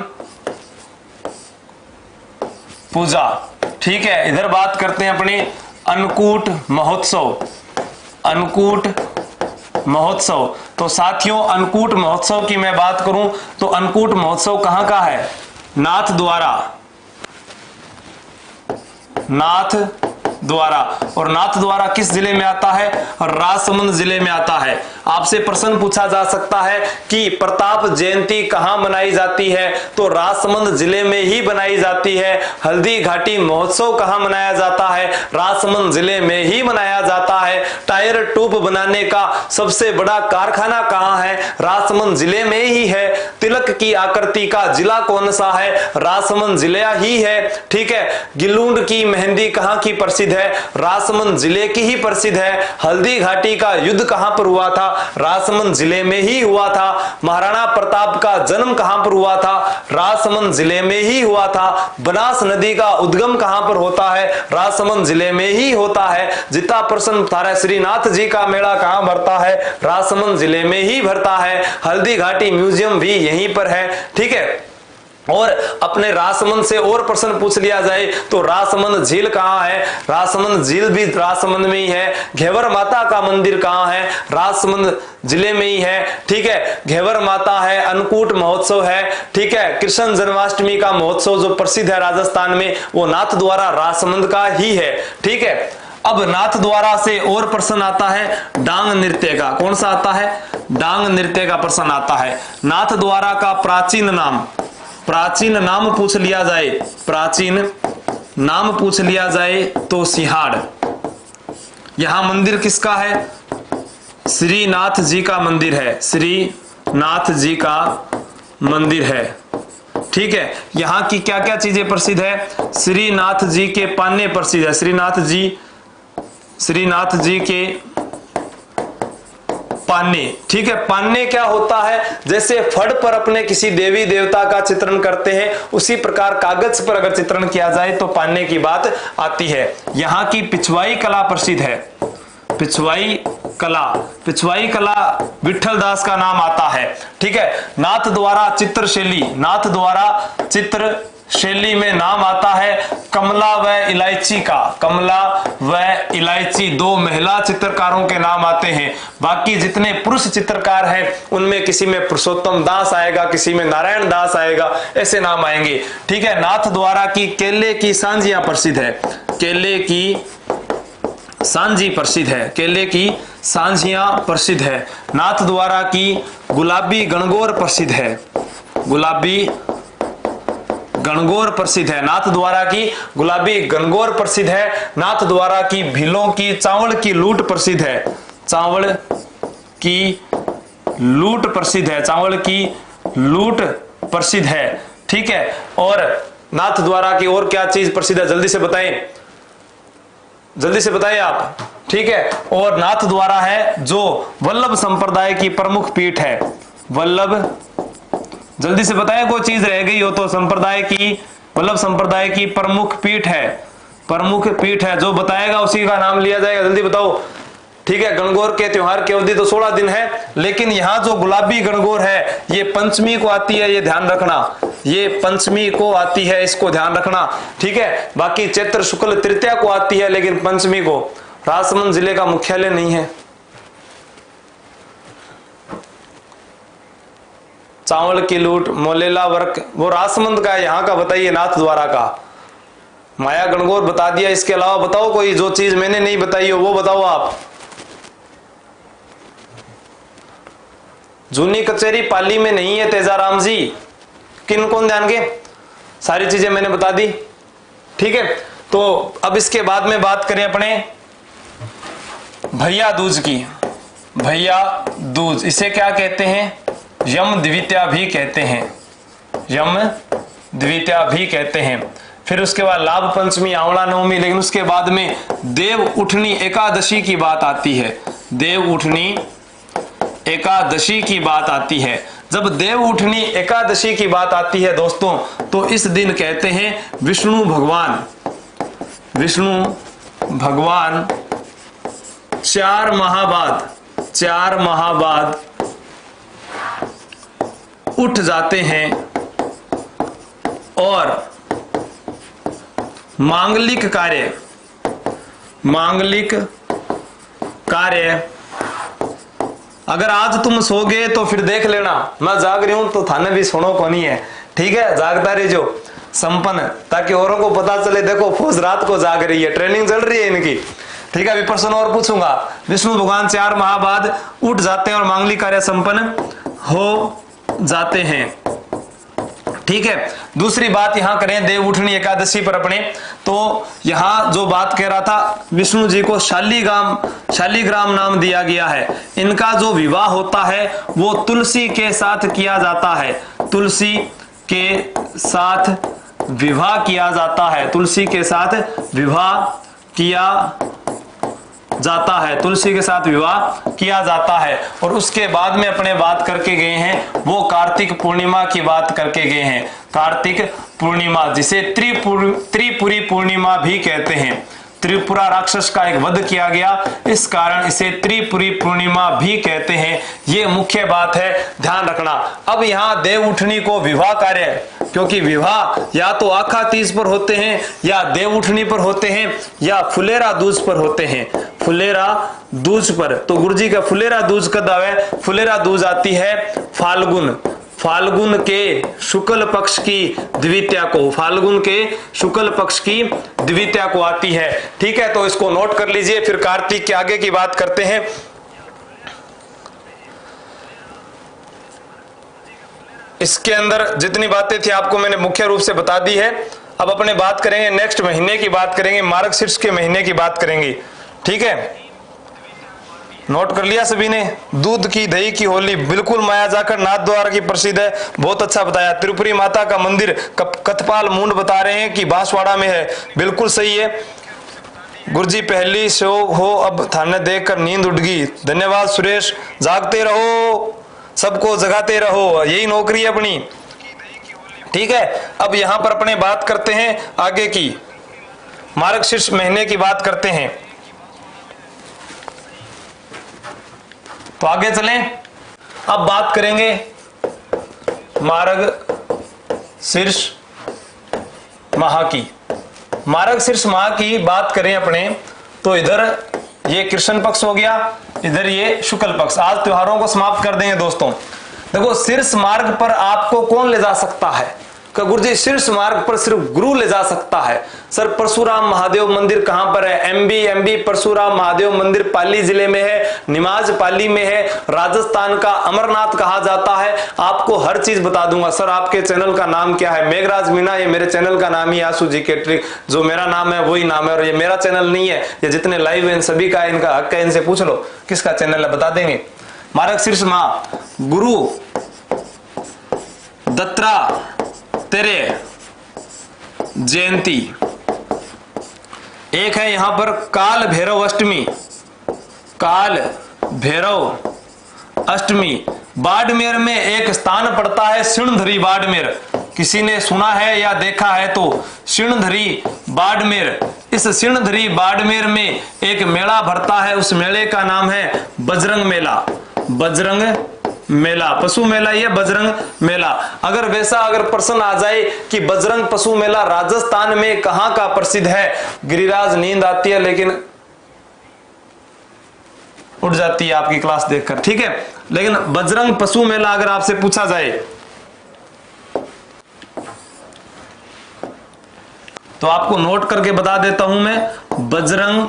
पूजा। ठीक है, इधर बात करते हैं अपने अन्नकूट महोत्सव, अन्नकूट महोत्सव। तो साथियों अन्नकूट महोत्सव की मैं बात करूं तो अन्नकूट महोत्सव कहां का है? नाथ द्वारा, नाथ द्वारा। और नाथ द्वारा किस जिले में आता है? राजसमंद जिले में आता है। आपसे प्रश्न पूछा जा सकता है कि प्रताप जयंती कहां मनाई जाती है? तो राजसमंद जिले में ही बनाई जाती है। हल्दी घाटी महोत्सव कहां मनाया जाता है? राजसमंद जिले में ही मनाया जाता है। टायर ट्यूब बनाने का सबसे बड़ा कारखाना कहां है? राजसमंद जिले में ही है। तिलक की आकृति का जिला कौन सा है? राजसमंद जिला ही है। ठीक है, गिलूंड की मेहंदी कहां की प्रसिद्ध है? राजसमंद जिले की ही प्रसिद्ध है। हल्दी घाटी का युद्ध कहां पर हुआ था? राजसमंद जिले में ही हुआ था। महाराणा प्रताप का जन्म कहां पर हुआ था? राजसमंद जिले में ही हुआ था। बनास नदी का उद्गम कहां पर होता है? राजसमंद जिले में ही होता है। जिता प्रसन्न तारा श्रीनाथ जी का मेला कहां भरता है? राजसमंद जिले में ही भरता है। हल्दी घाटी म्यूजियम भी यहीं पर है। ठीक है, और अपने राजसमंद से और प्रश्न पूछ लिया जाए तो राजसमंद झील कहां है? राजसमंद झील भी राजसमंद में ही है। घेवर माता का मंदिर कहां है? राजसमंद जिले में ही है। ठीक है, घेवर माता है, अन्नकूट महोत्सव है। ठीक है, कृष्ण जन्माष्टमी का महोत्सव जो प्रसिद्ध है राजस्थान में वो नाथ द्वारा राजसमंद का ही है। ठीक है, अब नाथ द्वारा से और प्रश्न आता है डांग नृत्य का। कौन सा आता है? डांग नृत्य का प्रश्न आता है। नाथ द्वारा का प्राचीन नाम, प्राचीन नाम पूछ लिया जाए, प्राचीन नाम पूछ लिया जाए तो सिहाड़। यहां मंदिर किसका है? श्रीनाथ जी का मंदिर है, श्रीनाथ जी का मंदिर है। ठीक है, यहां की क्या क्या चीजें प्रसिद्ध है? श्रीनाथ जी के पान्ने प्रसिद्ध है। श्रीनाथ जी के पान्ने। ठीक है, पान्ने क्या होता है? जैसे फड़ पर अपने किसी देवी देवता का चित्रण करते हैं उसी प्रकार कागज पर अगर चित्रण किया जाए तो पान्ने की बात आती है। यहां की पिछवाई कला प्रसिद्ध है, पिछवाई कला, पिछवाई कला विठल दास का नाम आता है। ठीक है, नाथ द्वारा चित्रशैली, नाथ द्वारा चित्र शैली में नाम आता है कमला व इलायची का। कमला व इलायची दो महिला चित्रकारों के नाम आते हैं। बाकी जितने पुरुष चित्रकार हैं उनमें किसी में पुरुषोत्तम दास आएगा, किसी में नारायण दास आएगा, ऐसे नाम आएंगे। ठीक है। नाथ द्वारा की केले की सांझियां प्रसिद्ध है। केले की सांझी प्रसिद्ध है। केले की सांझियां प्रसिद्ध है। नाथ द्वारा की गुलाबी गणगौर प्रसिद्ध है। गुलाबी गणगौर प्रसिद्ध है। नाथ द्वारा की गुलाबी गणगौर प्रसिद्ध है। नाथ द्वारा की भीलों की चावल की लूट प्रसिद्ध है। चावल की लूट प्रसिद्ध है। चावल की लूट प्रसिद्ध है। ठीक है। और नाथ द्वारा की और क्या चीज प्रसिद्ध है, जल्दी से बताएं, जल्दी से बताइए आप। ठीक है। और नाथ द्वारा है जो वल्लभ संप्रदाय की प्रमुख पीठ है। वल्लभ, जल्दी से बताइए, कोई चीज रह गई हो तो। संप्रदाय की, वल्लभ संप्रदाय की प्रमुख पीठ है। प्रमुख पीठ है, जो बताएगा उसी का नाम लिया जाएगा। जल्दी बताओ। ठीक है। गणगौर के त्योहार की अवधि तो 16 दिन है, लेकिन यहां जो गुलाबी गणगौर है ये पंचमी को आती है, ये ध्यान रखना। ये पंचमी को आती है, इसको ध्यान रखना। ठीक है। बाकी चैत्र शुक्ल तृतीया को आती है, लेकिन पंचमी को। राजसमंद जिले का मुख्यालय नहीं है। चावल की लूट, मोलेला वर्क, वो राजसमंद का है, यहां का बताइए, नाथ द्वारा का। माया गणगौर बता दिया, इसके अलावा बताओ कोई जो चीज मैंने नहीं बताई हो वो बताओ आप। जूनी कचेरी पाली में नहीं है तेजाराम जी, किन कौन ध्यान के, सारी चीजें मैंने बता दी। ठीक है। तो अब इसके बाद में बात करें अपने भैया दूज की। भैया दूज, इसे क्या कहते हैं, यम द्वितीया भी कहते हैं। यम द्वितीया भी कहते हैं। फिर उसके बाद लाभ पंचमी, आंवला नवमी, लेकिन उसके बाद में देव उठनी एकादशी की बात आती है। देव उठनी एकादशी की बात आती है। जब देव उठनी एकादशी की बात आती है दोस्तों, तो इस दिन कहते हैं विष्णु भगवान 4 माह बाद उठ जाते हैं और मांगलिक कार्य अगर आज तुम सोगे तो फिर देख लेना, मैं जाग रही हूं तो थाने भी सुनो को नहीं है। ठीक है। जागता रहिजो संपन्न, ताकि औरों को पता चले, देखो फौज रात को जाग रही है, ट्रेनिंग चल रही है इनकी। ठीक है। अभी प्रश्न और पूछूंगा। विष्णु भगवान 4 माह बाद उठ जाते हैं और मांगलिक कार्य संपन्न हो जाते हैं। ठीक है। दूसरी बात यहां करें देव उठनी एकादशी पर अपने, तो यहां जो बात कह रहा था, विष्णु जी को शालीग्राम नाम दिया गया है। इनका जो विवाह होता है वो तुलसी के साथ किया जाता है। तुलसी के साथ विवाह किया जाता है। तुलसी के साथ विवाह किया जाता है। तुलसी के साथ विवाह किया जाता है। और उसके बाद में अपने बात करके गए हैं वो कार्तिक पूर्णिमा की बात करके गए हैं। कार्तिक पूर्णिमा, जिसे त्रिपुरी पूर्णिमा भी कहते हैं। त्रिपुरा राक्षस का एक वध किया गया, इस कारण इसे त्रिपुरी पूर्णिमा भी कहते हैं। ये मुख्य बात है, ध्यान रखना। अब यहाँ देव उठनी को विवाह कार्य, क्योंकि विवाह या तो आखा तीज पर होते हैं, या देव उठनी पर होते हैं, या फुलेरा दूज पर होते हैं। फुलेरा दूज पर, तो गुरुजी का फुलेरा दूज कब आवे, फुलेरा दूज आती है फाल्गुन के शुक्ल पक्ष की द्वितीया को। फाल्गुन के शुक्ल पक्ष की द्वितीया को आती है। ठीक है। तो इसको नोट कर लीजिए, फिर कार्तिक के आगे की बात करते हैं। इसके अंदर जितनी बातें थी आपको मैंने मुख्य रूप से बता दी है। अब अपने बात करेंगे नेक्स्ट महीने की बात करेंगे, मार्गशीर्ष के महीने की बात करेंगे। ठीक है। नोट कर लिया सभी ने। दूध की दही की होली, बिल्कुल माया जाकर नाथ द्वारा की प्रसिद्ध है, बहुत अच्छा बताया। त्रिपुरी माता का मंदिर कथपाल मुंड बता रहे हैं कि बांसवाड़ा में है, बिल्कुल सही है। गुरुजी पहली शो हो, अब थाने देखकर नींद उड़ गई। धन्यवाद सुरेश। जागते रहो, सबको जगाते रहो, यही नौकरी है अपनी। ठीक है। अब यहां पर अपने बात करते हैं आगे की, मार्गशीर्ष महीने की बात करते हैं। तो आगे चलें। अब बात करेंगे मार्गशीर्ष माह की, मार्गशीर्ष माह की बात करें अपने तो इधर ये कृष्ण पक्ष हो गया, इधर ये शुक्ल पक्ष। आज त्योहारों को समाप्त कर देंगे दोस्तों। देखो शीर्ष मार्ग पर आपको कौन ले जा सकता है? गुरुजी शीर्ष मार्ग पर सिर्फ गुरु ले जा सकता है। सर परशुराम महादेव मंदिर कहां पर है? एमबी परशुराम महादेव मंदिर पाली जिले में है, निमाज पाली में है, राजस्थान का अमरनाथ कहा जाता है। आपको हर चीज बता दूंगा। सर आपके चैनल का नाम क्या है? मेघराज मीना, ये मेरे चैनल का नाम ही आशु जी के ट्रिक, जो मेरा नाम है वही नाम है, और ये मेरा चैनल नहीं है, ये जितने लाइव हैं सभी का इनका हक है, इनसे पूछ लो किसका चैनल है, बता देंगे। मार्गशीर्ष माह, गुरु दत्रा तेरे जयंती, एक है यहां पर काल भैरव अष्टमी, काल भैरव अष्टमी। बाड़मेर में एक स्थान पड़ता है सिणधरी बाड़मेर, किसी ने सुना है या देखा है तो सिणधरी बाड़मेर। इस सिणधरी बाड़मेर में एक मेला भरता है, उस मेले का नाम है बजरंग मेला। बजरंग मेला, पशु मेला, ये बजरंग मेला। अगर प्रश्न आ जाए कि बजरंग पशु मेला राजस्थान में कहां का प्रसिद्ध है, गिरिराज नींद आती है लेकिन उठ जाती है आपकी क्लास देखकर, ठीक है। लेकिन बजरंग पशु मेला अगर आपसे पूछा जाए तो आपको नोट करके बता देता हूं मैं। बजरंग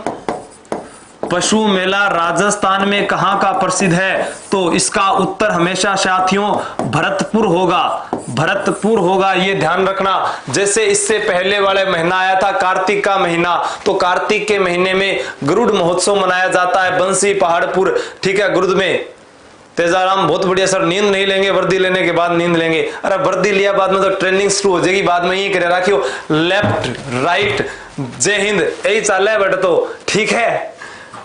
पशु मेला राजस्थान में कहां का प्रसिद्ध है? तो इसका उत्तर हमेशा साथियों भरतपुर होगा, भरतपुर होगा, ये ध्यान रखना। जैसे इससे पहले वाले महीना आया था कार्तिक का महीना, तो कार्तिक के महीने में गरुड़ महोत्सव मनाया जाता है बंसी पहाड़पुर, ठीक है, गुरुद में। तेजाराम बहुत बढ़िया सर, नींद नहीं लेंगे, वर्दी लेने के बाद नींद लेंगे। अरे वर्दी लिया बाद में तो ट्रेनिंग शुरू हो जाएगी, बाद में ये करे रखियो लेफ्ट राइट जय हिंद, यही चाल है बट, तो ठीक है।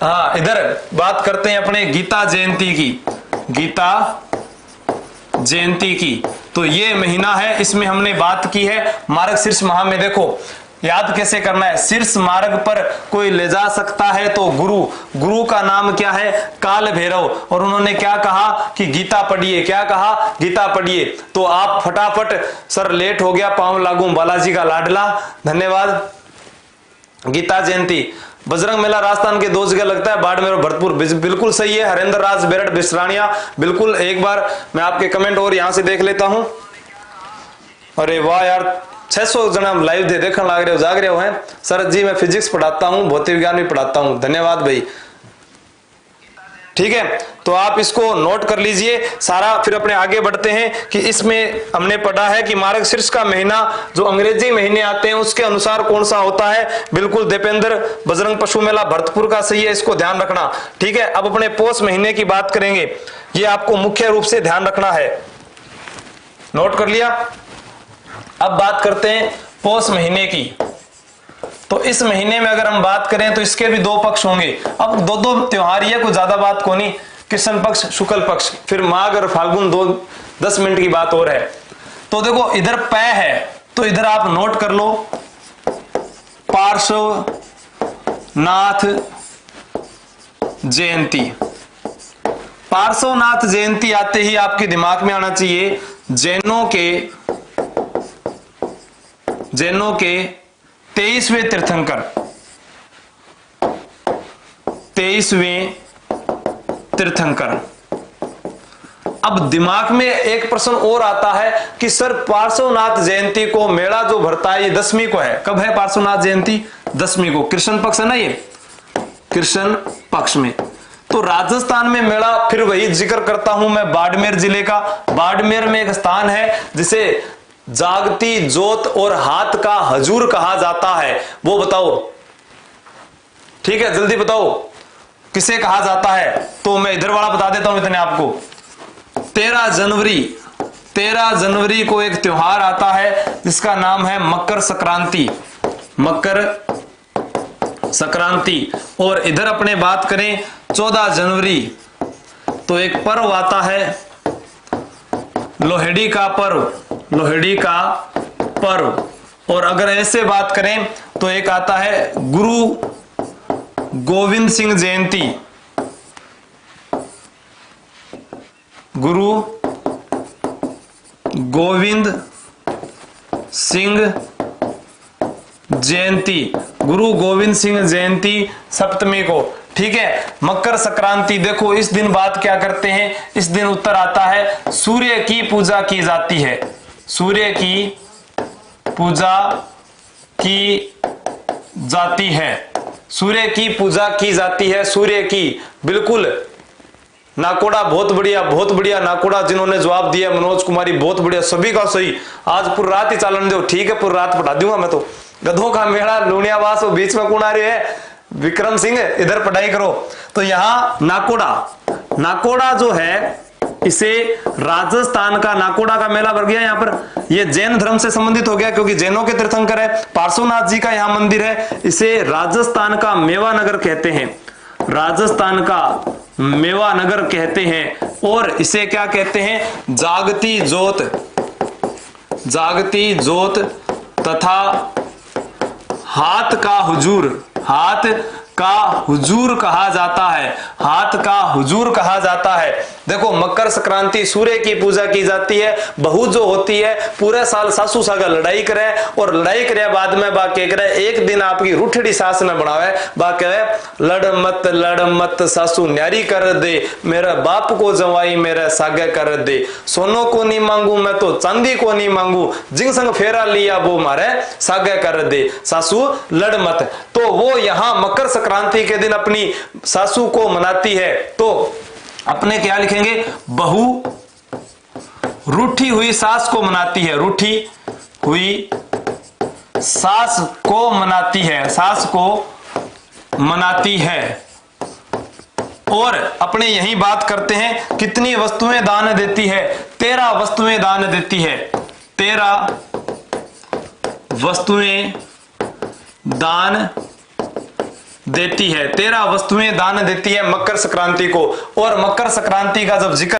हाँ, इधर बात करते हैं अपने गीता जयंती की, गीता जयंती की। तो ये महीना है, इसमें हमने बात की है। मार्गशीर्ष माह में देखो याद कैसे करना है। शीर्ष मार्ग पर कोई ले जा सकता है तो गुरु, गुरु का नाम क्या है? काल भैरव। और उन्होंने क्या कहा कि गीता पढ़िए, क्या कहा? गीता पढ़िए। तो आप फटाफट, सर लेट हो गया, पांव लागू बालाजी का लाडला, धन्यवाद। गीता जयंती, बजरंग मेला राजस्थान के 2 जगह लगता है, बाड़मेर और भरतपुर, बिल्कुल सही है। हरेंद्र राज बेरठ बिस्रानिया, बिल्कुल। एक बार मैं आपके कमेंट और यहां से देख लेता हूं। अरे वाह यार, 600 जना लाइव देखने लग रहे हो, जाग रहे हो हैं। सर जी मैं फिजिक्स पढ़ाता हूं, भौतिक विज्ञान भी पढ़ाता हूं, धन्यवाद भाई, ठीक है। तो आप इसको नोट कर लीजिए सारा, फिर अपने आगे बढ़ते हैं कि इसमें हमने पढ़ा है कि मार्गशीर्ष का महीना जो अंग्रेजी महीने आते हैं उसके अनुसार कौन सा होता है। बिल्कुल दीपेंद्र, बजरंग पशु मेला भरतपुर का सही है, इसको ध्यान रखना, ठीक है। अब अपने पोष महीने की बात करेंगे, ये आपको मुख्य रूप से ध्यान रखना है, नोट कर लिया। अब बात करते हैं पोष महीने की। तो इस महीने में अगर हम बात करें तो इसके भी 2 पक्ष होंगे। अब दो त्योहार ही है, कोई ज्यादा बात को नहीं, कृष्ण पक्ष शुक्ल पक्ष, फिर माघ और फाल्गुन 10 मिनट की बात और है। तो देखो इधर पै है, तो इधर आप नोट कर लो पार्श्वनाथ जयंती। पार्श्वनाथ जयंती आते ही आपके दिमाग में आना चाहिए जैनों के 23वें तीर्थंकर, 23वें तीर्थंकर। अब दिमाग में एक प्रश्न और आता है कि सर पार्श्वनाथ जयंती को मेला जो भरता है ये 10वीं को है। कब है पार्श्वनाथ जयंती? 10वीं को, कृष्ण पक्ष है ना, ये कृष्ण पक्ष में। तो राजस्थान में मेला, फिर वही जिक्र करता हूं मैं बाड़मेर जिले का। बाड़मेर में एक स्थान है जिसे जागती जोत और हाथ का हजूर कहा जाता है, वो बताओ, ठीक है, जल्दी बताओ किसे कहा जाता है। तो मैं इधर वाला बता देता हूं इतने आपको। 13 जनवरी को एक त्योहार आता है जिसका नाम है मकर संक्रांति, मकर संक्रांति। और इधर अपने बात करें 14 जनवरी तो एक पर्व आता है लोहड़ी का पर्व, लोहड़ी का पर्व। और अगर ऐसे बात करें तो एक आता है गुरु गोविंद सिंह जयंती, गुरु गोविंद सिंह जयंती, गुरु गोविंद सिंह जयंती सप्तमी को। ठीक है। मकर संक्रांति, देखो इस दिन बात क्या करते हैं, इस दिन उत्तर आता है सूर्य की पूजा की जाती है, सूर्य की पूजा की जाती है, सूर्य की पूजा की जाती है, सूर्य की। बिल्कुल नाकोड़ा, बहुत बढ़िया नाकोड़ा जिन्होंने जवाब दिया, मनोज कुमारी बहुत बढ़िया, सभी का सही। आज पूरी रात ही चालन दो, ठीक है, पूरी रात पढ़ा दूंगा मैं तो। गधों का मेला लूणियावास और बीच में कौन आ रही है, विक्रम सिंह, इधर पढ़ाई करो। तो यहां नाकोड़ा जो है, इसे राजस्थान का नाकोड़ा का मेला बढ़ गया। यहाँ पर ये जैन धर्म से संबंधित हो गया क्योंकि जैनों के तीर्थंकर है, पार्श्वनाथ जी का यहाँ मंदिर है। इसे राजस्थान का मेवा नगर कहते हैं, राजस्थान का मेवा नगर कहते हैं। और इसे क्या कहते हैं, जागती जोत तथा हाथ का हुजूर कहा जाता है, हाथ का हुजूर कहा जाता है। देखो मकर संक्रांति, सूर्य की पूजा की जाती है। बहू जो होती है पूरे साल सासू सागा लड़ाई करे, और लड़ाई करे बाद में बा के करे, एक दिन आपकी रूठड़ी सास ने बनावे, बा कहे लड़ मत सासू न्यारी कर दे, मेरे बाप को जवाई मेरे सागे कर दे, सोनो को नहीं मांगू मैं तो चांदी को नहीं मांगू, जिंग संग फेरा लिया वो मारे सागे कर दे, सासू लड़ मत। तो वो यहाँ मकर संक्रांति के दिन अपनी सासू को मनाती है। तो अपने क्या लिखेंगे, बहू रूठी हुई सास को मनाती है, रूठी हुई सास को मनाती है, सास को मनाती है। और अपने यही बात करते हैं, कितनी वस्तुएं दान देती है, 13 वस्तुएं दान देती है, 13 वस्तुएं दान देती है, 13 वस्तुएं दान देती है मकर संक्रांति को। और मकर संक्रांति का जब जिक्र